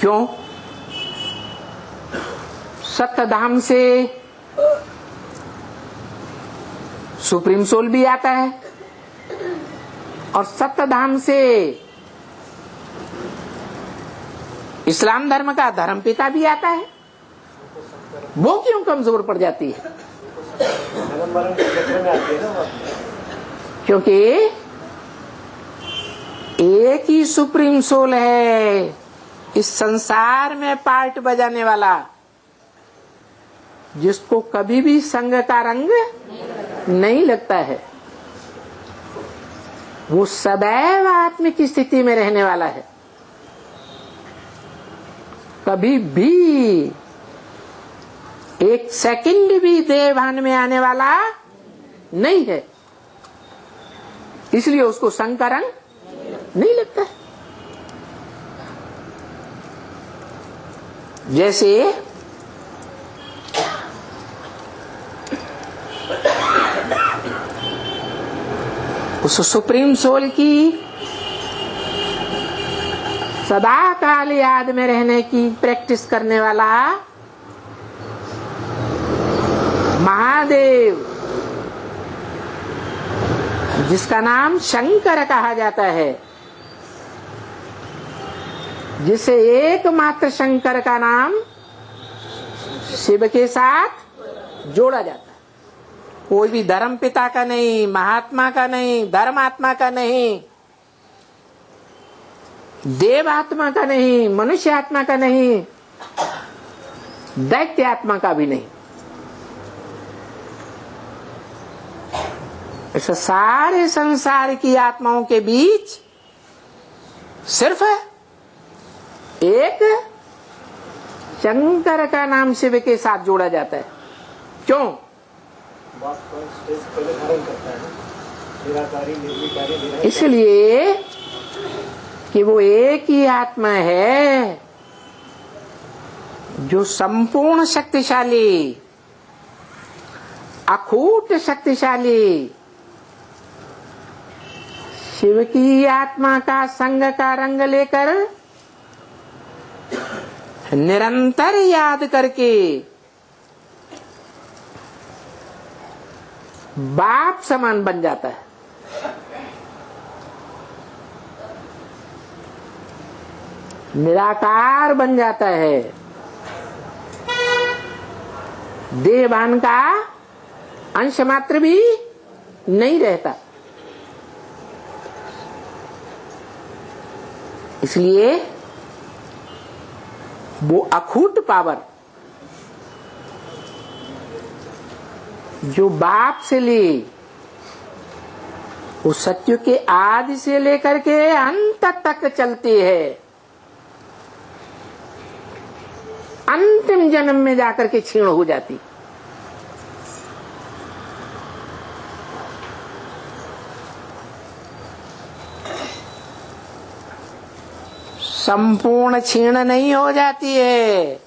क्यों? सप्तधाम से supreme soul भी आता है और सप्तधाम से इस्लाम धर्म का धर्म पिता भी आता है। वो क्यों कमजोर पड़ जाती है? क्योंकि एक ही सुप्रीम सोल है इस संसार में पार्ट बजाने वाला, जिसको कभी भी संग का रंग नहीं लगता है। वो सदैव आत्मिक स्थिति में रहने वाला है, कभी भी एक सेकंड भी देहभान में आने वाला नहीं है। इसलिए उसको संग का रंग नहीं लगता है। जैसे उस सुप्रीम सोल की सदा काल याद में रहने की प्रैक्टिस करने वाला महादेव, जिसका नाम शंकर कहा जाता है, जिसे एकमात्र शंकर का नाम शिव के साथ जोड़ा जाता है। कोई भी धर्म पिता का नहीं, महात्मा का नहीं, धर्मात्मा का नहीं, देव आत्मा का नहीं, मनुष्य आत्मा का नहीं, दैत्य आत्मा का भी नहीं। ऐसे सारे संसार की आत्माओं के बीच सिर्फ एक शंकर का नाम शिव के साथ जोड़ा जाता है। क्यों? इसलिए कि वो एक ही आत्मा है जो संपूर्ण शक्तिशाली, अखूट शक्तिशाली, शिव की आत्मा का संग का रंग लेकर निरंतर याद करके बाप समान बन जाता है। निराकार बन जाता है। देहभान का अंश मात्र भी नहीं रहता। इसलिए वो अखूट पावर जो बाप से ली, वो सत्य के आदि से लेकर के अंत तक चलती है। अंतिम जन्म में जाकर के क्षीण हो जाती। संपूर्ण क्षीण नहीं हो जाती है।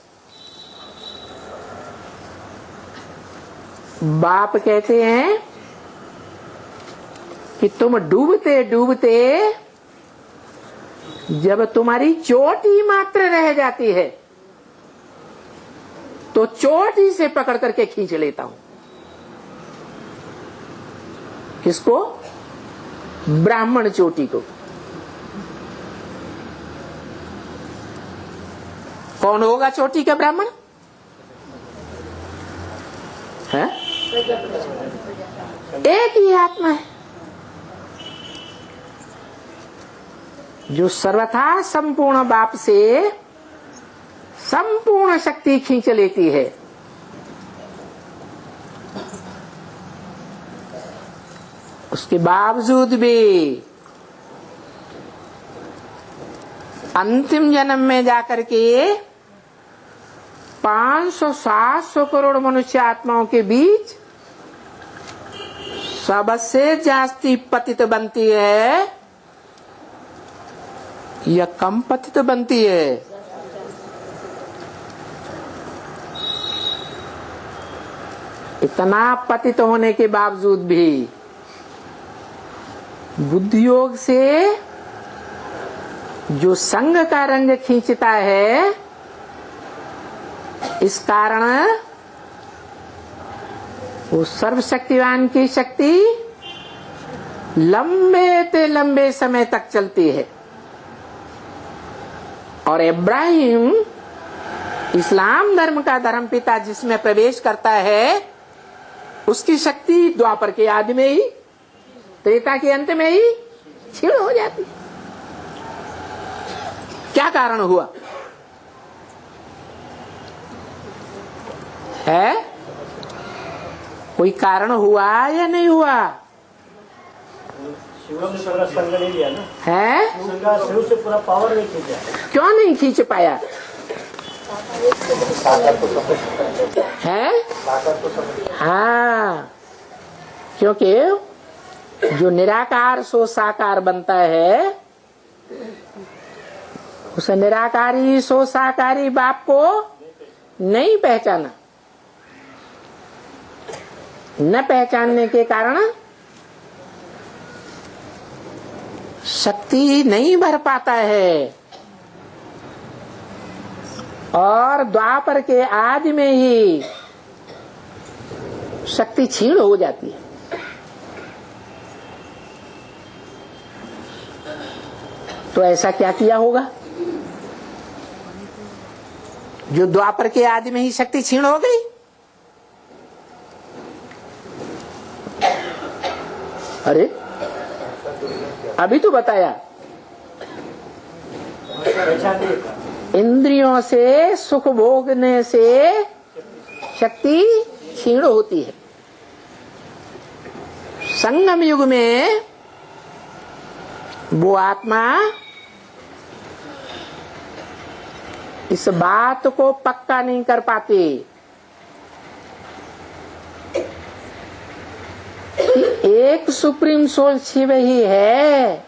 बाप कहते हैं कि तुम डूबते डूबते जब तुम्हारी चोटी मात्र रह जाती है तो चोटी से पकड़ करके खींच लेता हूं। किसको? ब्राह्मण चोटी को। कौन होगा चोटी का ब्राह्मण? है? एक ही आत्मा है जो सर्वथा संपूर्ण बाप से संपूर्ण शक्ति खींच लेती है। उसके बावजूद भी अंतिम जन्म में जाकर के 500-700 करोड़ मनुष्य आत्माओं के बीच सबसे जास्ती पतित बनती है या कम पतित बनती है? इतना पतित होने के बावजूद भी बुद्धि योग से जो संग का रंग खींचता है, इस कारण वो सर्वशक्तिवान की शक्ति लंबे से लंबे समय तक चलती है। और इब्राहिम इस्लाम धर्म का धर्मपिता जिसमें प्रवेश करता है, उसकी शक्ति द्वापर के आदि में ही, त्रेता के अंत में ही क्षीण हो जाती है। क्या कारण हुआ है? कोई कारण हुआ या नहीं हुआ संग नहीं लिया ना है? शिव से पूरा पावर नहीं खींचा। क्यों नहीं खींच पाया है? हाँ, क्योंकि जो निराकार सो साकार बनता है, उस निराकारी सो साकारी बाप को नहीं पहचाना। न पहचानने के कारण शक्ति नहीं भर पाता है, और द्वापर के आदि में ही शक्ति क्षीण हो जाती है। तो ऐसा क्या किया होगा जो द्वापर के आदि में ही शक्ति क्षीण हो गई? अरे अभी तो बताया, इंद्रियों से सुख भोगने से शक्ति क्षीण होती है। संगम युग में वो आत्मा इस बात को पक्का नहीं कर पाती कि एक सुप्रीम सोल शिव ही है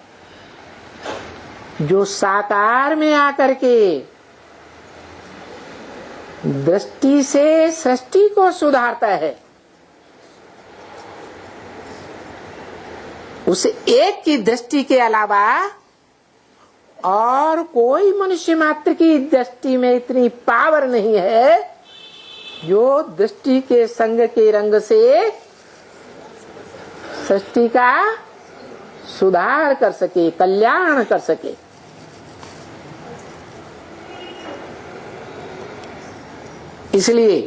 जो साकार में आकर के दृष्टि से सृष्टि को सुधारता है। उस एक की दृष्टि के अलावा और कोई मनुष्य मात्र की दृष्टि में इतनी पावर नहीं है जो दृष्टि के संग के रंग से सृष्टि का सुधार कर सके, कल्याण कर सके। इसलिए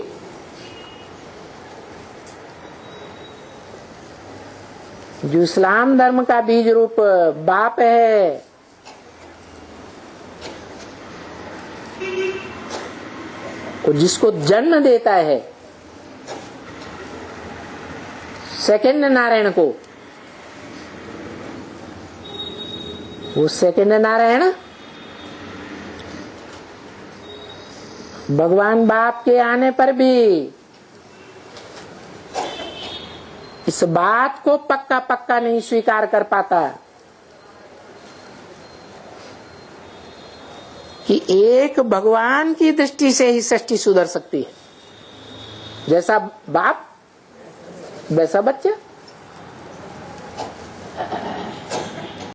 जो इस्लाम धर्म का बीज रूप बाप है, वो जिसको जन्म देता है सेकंड नारायण को, वो सेकंड नारायण भगवान बाप के आने पर भी इस बात को पक्का पक्का नहीं स्वीकार कर पाता कि एक भगवान की दृष्टि से ही सृष्टि सुधर सकती है। जैसा बाप वैसा बच्चा।